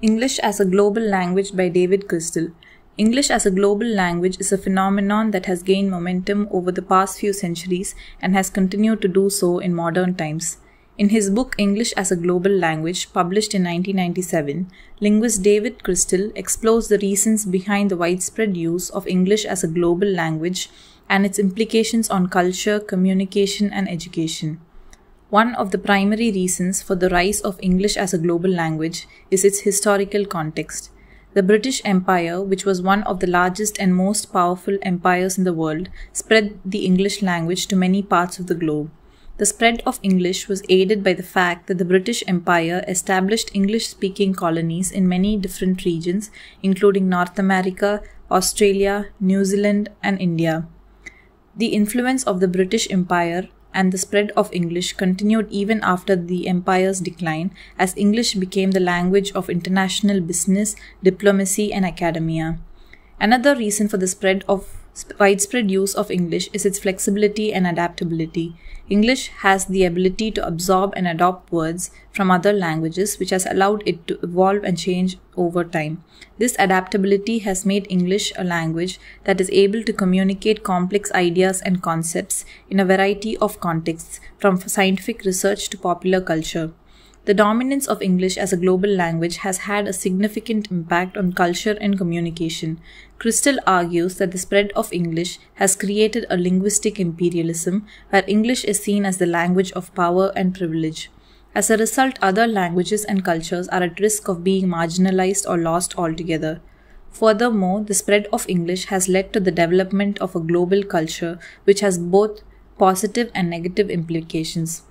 English as a Global Language by David Crystal. English as a global language is a phenomenon that has gained momentum over the past few centuries and has continued to do so in modern times. In his book English as a Global Language, published in 1997, linguist David Crystal explores the reasons behind the widespread use of English as a global language and its implications on culture, communication, and education. One of the primary reasons for the rise of English as a global language is its historical context. The British Empire, which was one of the largest and most powerful empires in the world, spread the English language to many parts of the globe. The spread of English was aided by the fact that the British Empire established English-speaking colonies in many different regions, including North America, Australia, New Zealand, and India. The influence of the British Empire and the spread of English continued even after the empire's decline, as English became the language of international business, diplomacy, and academia. Another reason for the widespread use of English is its flexibility and adaptability. English has the ability to absorb and adopt words from other languages, which has allowed it to evolve and change over time. This adaptability has made English a language that is able to communicate complex ideas and concepts in a variety of contexts, from scientific research to popular culture. The dominance of English as a global language has had a significant impact on culture and communication. Crystal argues that the spread of English has created a linguistic imperialism where English is seen as the language of power and privilege. As a result, other languages and cultures are at risk of being marginalized or lost altogether. Furthermore, the spread of English has led to the development of a global culture which has both positive and negative implications.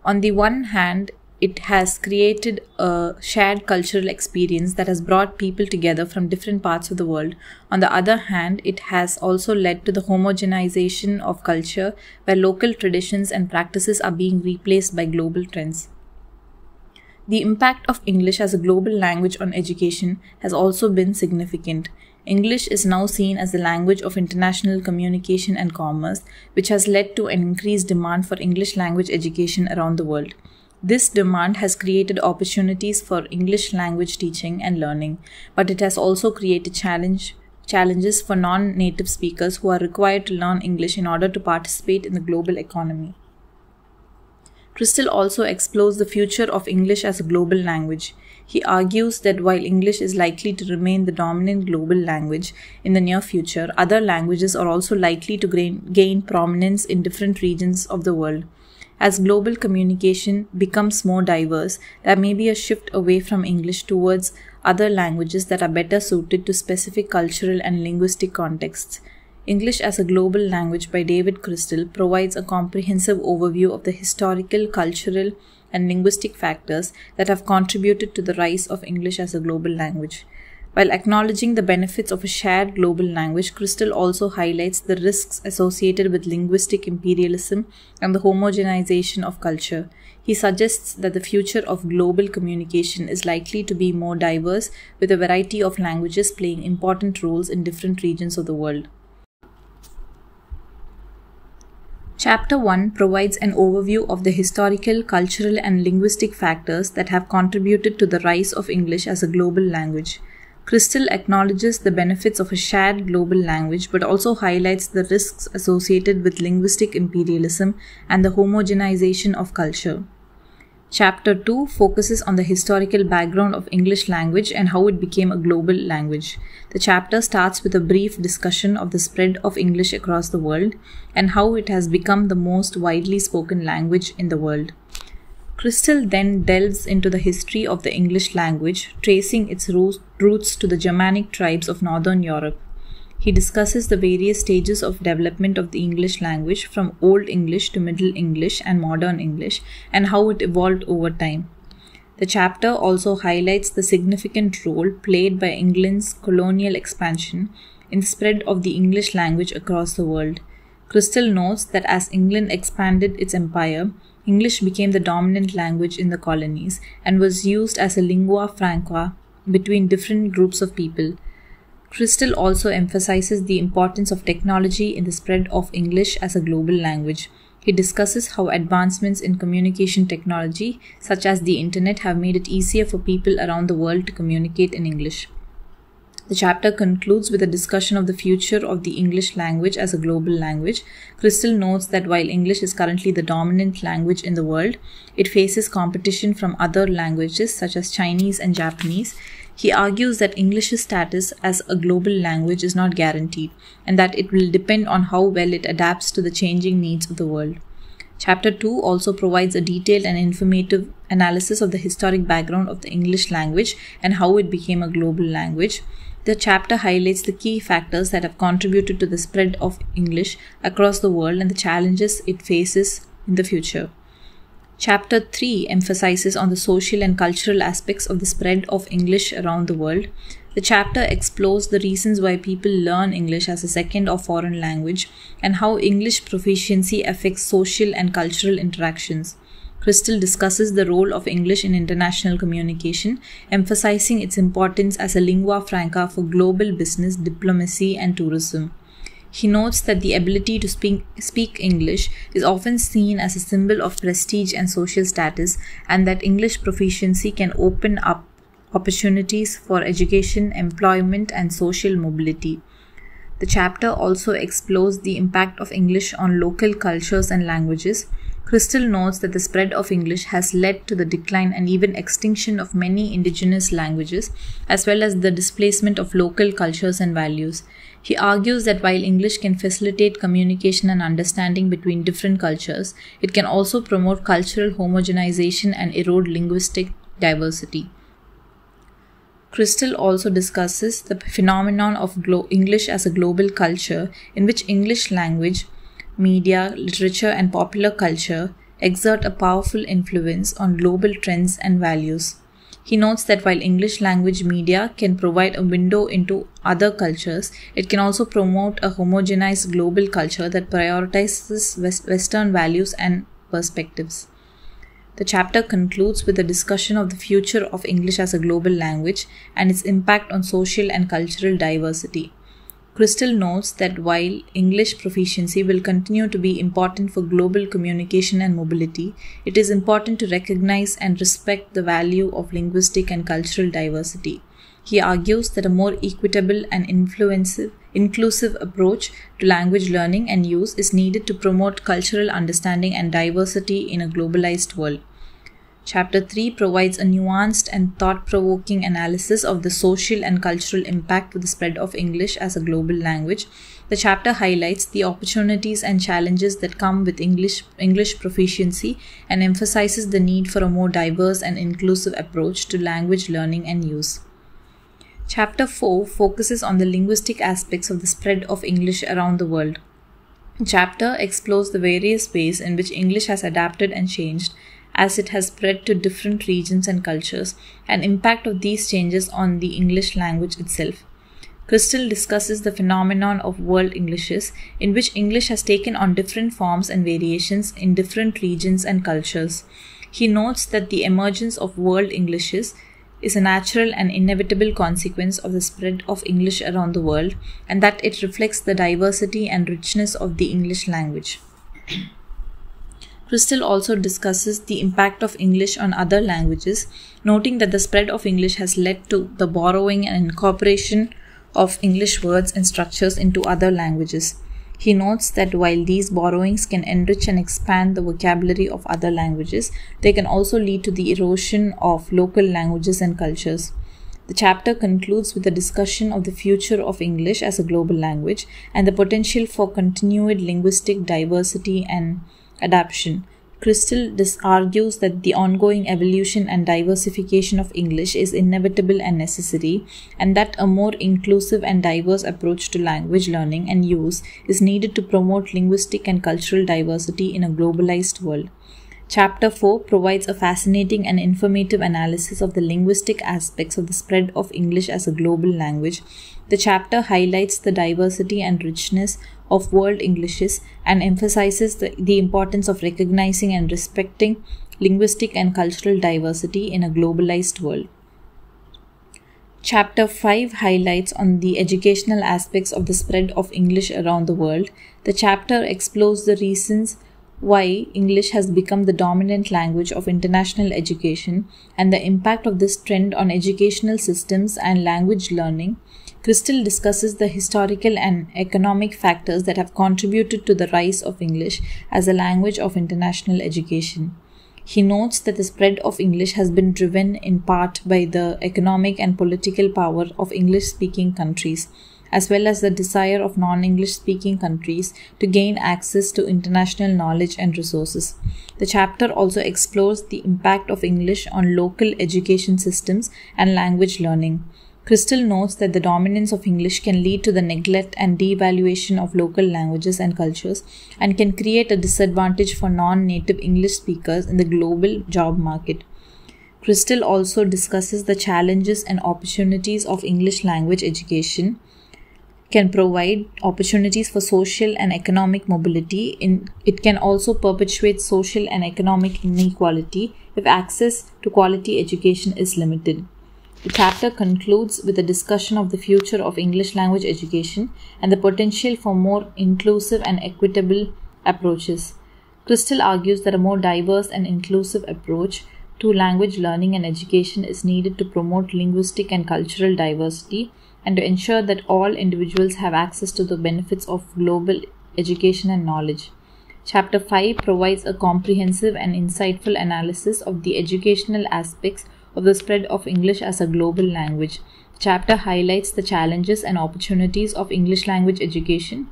On the one hand, it has created a shared cultural experience that has brought people together from different parts of the world. On the other hand, it has also led to the homogenization of culture, where local traditions and practices are being replaced by global trends. The impact of English as a global language on education has also been significant. English is now seen as the language of international communication and commerce, which has led to an increased demand for English language education around the world. This demand has created opportunities for English language teaching and learning, but it has also created challenges for non-native speakers who are required to learn English in order to participate in the global economy. Crystal also explores the future of English as a global language. He argues that while English is likely to remain the dominant global language in the near future, other languages are also likely to gain prominence in different regions of the world. As global communication becomes more diverse, there may be a shift away from English towards other languages that are better suited to specific cultural and linguistic contexts. English as a Global Language by David Crystal provides a comprehensive overview of the historical, cultural, and linguistic factors that have contributed to the rise of English as a global language. While acknowledging the benefits of a shared global language, Crystal also highlights the risks associated with linguistic imperialism and the homogenization of culture. He suggests that the future of global communication is likely to be more diverse, with a variety of languages playing important roles in different regions of the world. Chapter 1 provides an overview of the historical, cultural, and linguistic factors that have contributed to the rise of English as a global language. Crystal acknowledges the benefits of a shared global language but also highlights the risks associated with linguistic imperialism and the homogenization of culture. Chapter 2 focuses on the historical background of English language and how it became a global language. The chapter starts with a brief discussion of the spread of English across the world and how it has become the most widely spoken language in the world. Crystal then delves into the history of the English language, tracing its roots to the Germanic tribes of Northern Europe. He discusses the various stages of development of the English language, from Old English to Middle English and Modern English, and how it evolved over time. The chapter also highlights the significant role played by England's colonial expansion in the spread of the English language across the world. Crystal notes that as England expanded its empire, English became the dominant language in the colonies and was used as a lingua franca between different groups of people. Crystal also emphasizes the importance of technology in the spread of English as a global language. He discusses how advancements in communication technology, such as the internet, have made it easier for people around the world to communicate in English. The chapter concludes with a discussion of the future of the English language as a global language. Crystal notes that while English is currently the dominant language in the world, it faces competition from other languages such as Chinese and Japanese. He argues that English's status as a global language is not guaranteed, and that it will depend on how well it adapts to the changing needs of the world. Chapter 2 also provides a detailed and informative analysis of the historic background of the English language and how it became a global language. The chapter highlights the key factors that have contributed to the spread of English across the world and the challenges it faces in the future. Chapter 3 emphasizes on the social and cultural aspects of the spread of English around the world. The chapter explores the reasons why people learn English as a second or foreign language and how English proficiency affects social and cultural interactions. Crystal discusses the role of English in international communication, emphasizing its importance as a lingua franca for global business, diplomacy, and tourism. He notes that the ability to speak English is often seen as a symbol of prestige and social status, and that English proficiency can open up opportunities for education, employment, and social mobility. The chapter also explores the impact of English on local cultures and languages. Crystal notes that the spread of English has led to the decline and even extinction of many indigenous languages, as well as the displacement of local cultures and values. He argues that while English can facilitate communication and understanding between different cultures, it can also promote cultural homogenization and erode linguistic diversity. Crystal also discusses the phenomenon of English as a global culture, in which English language, media, literature, and popular culture exert a powerful influence on global trends and values. He notes that while English language media can provide a window into other cultures, it can also promote a homogenized global culture that prioritizes Western values and perspectives. The chapter concludes with a discussion of the future of English as a global language and its impact on social and cultural diversity. Crystal notes that while English proficiency will continue to be important for global communication and mobility, it is important to recognize and respect the value of linguistic and cultural diversity. He argues that a more equitable and inclusive approach to language learning and use is needed to promote cultural understanding and diversity in a globalized world. Chapter 3 provides a nuanced and thought-provoking analysis of the social and cultural impact of the spread of English as a global language. The chapter highlights the opportunities and challenges that come with English proficiency and emphasizes the need for a more diverse and inclusive approach to language learning and use. Chapter 4 focuses on the linguistic aspects of the spread of English around the world. The chapter explores the various ways in which English has adapted and changed as it has spread to different regions and cultures, and impact of these changes on the English language itself. Crystal discusses the phenomenon of world Englishes, in which English has taken on different forms and variations in different regions and cultures. He notes that the emergence of world Englishes is a natural and inevitable consequence of the spread of English around the world, and that it reflects the diversity and richness of the English language. Crystal also discusses the impact of English on other languages, noting that the spread of English has led to the borrowing and incorporation of English words and structures into other languages. He notes that while these borrowings can enrich and expand the vocabulary of other languages, they can also lead to the erosion of local languages and cultures. The chapter concludes with a discussion of the future of English as a global language and the potential for continued linguistic diversity and adaptation. Crystal argues that the ongoing evolution and diversification of English is inevitable and necessary, and that a more inclusive and diverse approach to language learning and use is needed to promote linguistic and cultural diversity in a globalized world. Chapter 4 provides a fascinating and informative analysis of the linguistic aspects of the spread of English as a global language. The chapter highlights the diversity and richness of world Englishes and emphasizes the importance of recognizing and respecting linguistic and cultural diversity in a globalized world. Chapter 5 highlights on the educational aspects of the spread of English around the world. The chapter explores the reasons why English has become the dominant language of international education and the impact of this trend on educational systems and language learning, Crystal discusses the historical and economic factors that have contributed to the rise of English as a language of international education. He notes that the spread of English has been driven in part by the economic and political power of English-speaking countries, as well as the desire of non-English-speaking countries to gain access to international knowledge and resources. The chapter also explores the impact of English on local education systems and language learning. Crystal notes that the dominance of English can lead to the neglect and devaluation of local languages and cultures and can create a disadvantage for non-native English speakers in the global job market. Crystal also discusses the challenges and opportunities of English language education can provide opportunities for social and economic mobility. It can also perpetuate social and economic inequality if access to quality education is limited. The chapter concludes with a discussion of the future of English language education and the potential for more inclusive and equitable approaches. Crystal argues that a more diverse and inclusive approach to language learning and education is needed to promote linguistic and cultural diversity and to ensure that all individuals have access to the benefits of global education and knowledge. Chapter 5 provides a comprehensive and insightful analysis of the educational aspects of the spread of English as a global language. The chapter highlights the challenges and opportunities of English language education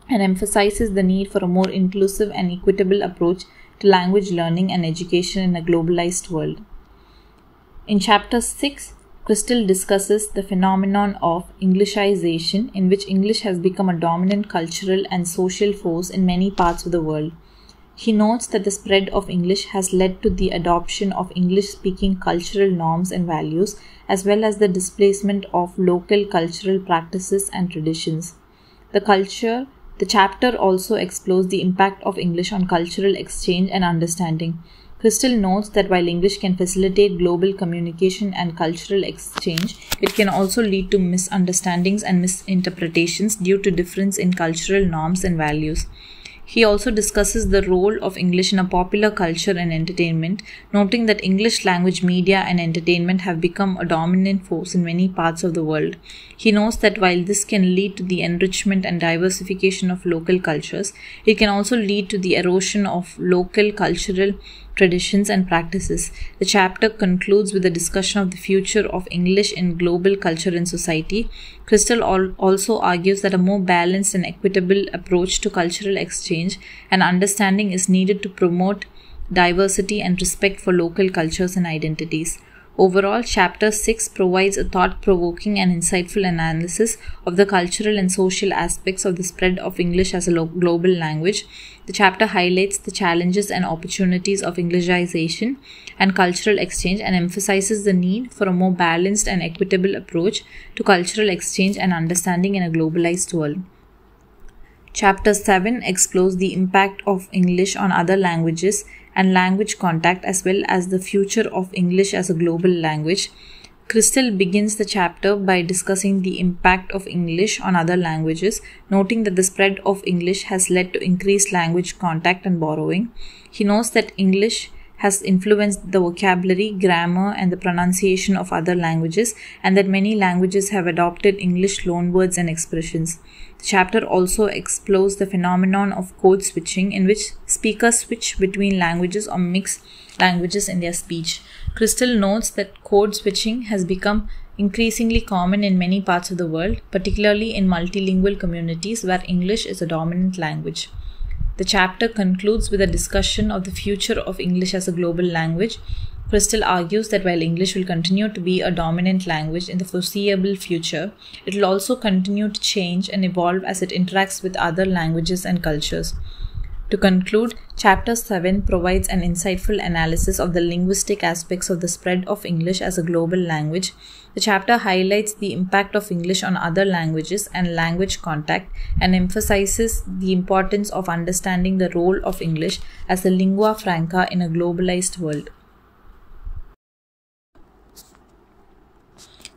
and emphasizes the need for a more inclusive and equitable approach to language learning and education in a globalized world. In Chapter 6, Crystal discusses the phenomenon of Englishization, in which English has become a dominant cultural and social force in many parts of the world. He notes that the spread of English has led to the adoption of English-speaking cultural norms and values, as well as the displacement of local cultural practices and traditions. The chapter also explores the impact of English on cultural exchange and understanding. Crystal notes that while English can facilitate global communication and cultural exchange, it can also lead to misunderstandings and misinterpretations due to difference in cultural norms and values. He also discusses the role of English in a popular culture and entertainment, noting that English language media and entertainment have become a dominant force in many parts of the world. He notes that while this can lead to the enrichment and diversification of local cultures, it can also lead to the erosion of local cultural traditions and practices. The chapter concludes with a discussion of the future of English in global culture and society. Crystal also argues that a more balanced and equitable approach to cultural exchange and understanding is needed to promote diversity and respect for local cultures and identities. Overall, Chapter 6 provides a thought-provoking and insightful analysis of the cultural and social aspects of the spread of English as a global language. The chapter highlights the challenges and opportunities of Englishization and cultural exchange and emphasizes the need for a more balanced and equitable approach to cultural exchange and understanding in a globalized world. Chapter 7 explores the impact of English on other languages and language contact, as well as the future of English as a global language. Crystal begins the chapter by discussing the impact of English on other languages, noting that the spread of English has led to increased language contact and borrowing. He notes that English has influenced the vocabulary, grammar, and the pronunciation of other languages, and that many languages have adopted English loanwords and expressions. The chapter also explores the phenomenon of code switching, in which speakers switch between languages or mix languages in their speech. Crystal notes that code switching has become increasingly common in many parts of the world, particularly in multilingual communities where English is a dominant language. The chapter concludes with a discussion of the future of English as a global language. Crystal argues that while English will continue to be a dominant language in the foreseeable future, it will also continue to change and evolve as it interacts with other languages and cultures. To conclude, Chapter 7 provides an insightful analysis of the linguistic aspects of the spread of English as a global language. The chapter highlights the impact of English on other languages and language contact and emphasizes the importance of understanding the role of English as a lingua franca in a globalized world.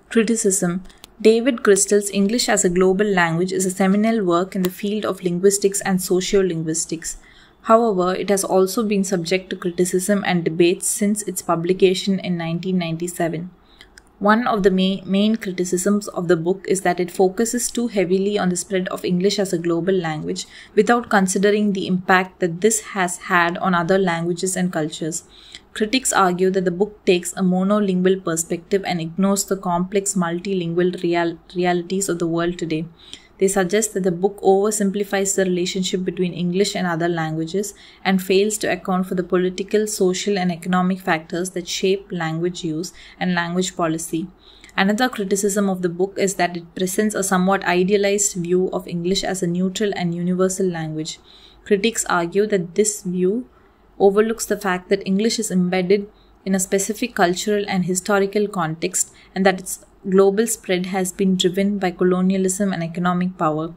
Criticism. David Crystal's English as a Global Language is a seminal work in the field of linguistics and sociolinguistics. However, it has also been subject to criticism and debates since its publication in 1997. One of the main criticisms of the book is that it focuses too heavily on the spread of English as a global language without considering the impact that this has had on other languages and cultures. Critics argue that the book takes a monolingual perspective and ignores the complex multilingual realities of the world today. They suggest that the book oversimplifies the relationship between English and other languages and fails to account for the political, social, and economic factors that shape language use and language policy. Another criticism of the book is that it presents a somewhat idealized view of English as a neutral and universal language. Critics argue that this view overlooks the fact that English is embedded in a specific cultural and historical context and that its global spread has been driven by colonialism and economic power.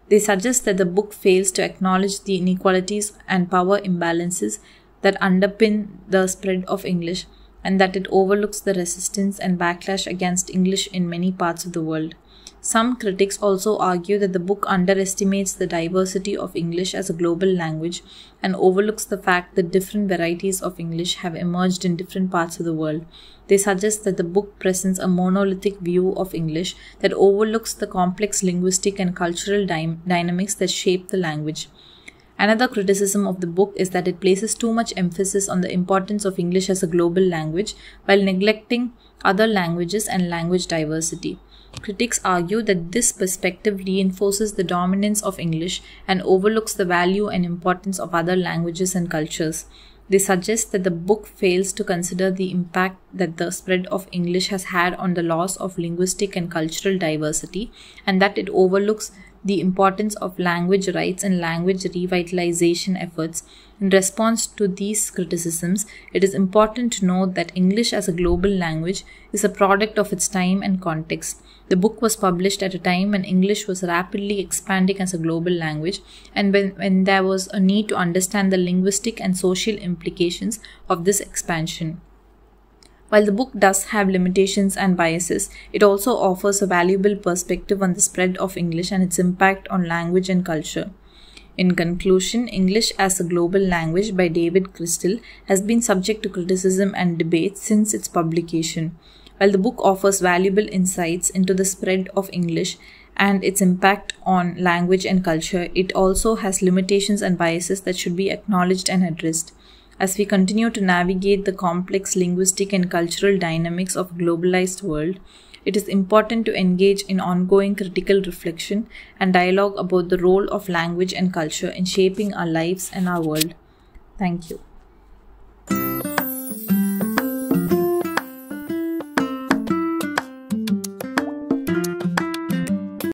They suggest that the book fails to acknowledge the inequalities and power imbalances that underpin the spread of English, and that it overlooks the resistance and backlash against English in many parts of the world. Some critics also argue that the book underestimates the diversity of English as a global language and overlooks the fact that different varieties of English have emerged in different parts of the world. They suggest that the book presents a monolithic view of English that overlooks the complex linguistic and cultural dynamics that shape the language. Another criticism of the book is that it places too much emphasis on the importance of English as a global language while neglecting other languages and language diversity. Critics argue that this perspective reinforces the dominance of English and overlooks the value and importance of other languages and cultures. They suggest that the book fails to consider the impact that the spread of English has had on the loss of linguistic and cultural diversity, and that it overlooks the importance of language rights and language revitalization efforts. In response to these criticisms, it is important to note that English as a global language is a product of its time and context. The book was published at a time when English was rapidly expanding as a global language and when there was a need to understand the linguistic and social implications of this expansion. While the book does have limitations and biases, it also offers a valuable perspective on the spread of English and its impact on language and culture. In conclusion, English as a Global Language by David Crystal has been subject to criticism and debate since its publication. While the book offers valuable insights into the spread of English and its impact on language and culture, it also has limitations and biases that should be acknowledged and addressed. As we continue to navigate the complex linguistic and cultural dynamics of a globalized world, it is important to engage in ongoing critical reflection and dialogue about the role of language and culture in shaping our lives and our world. Thank you.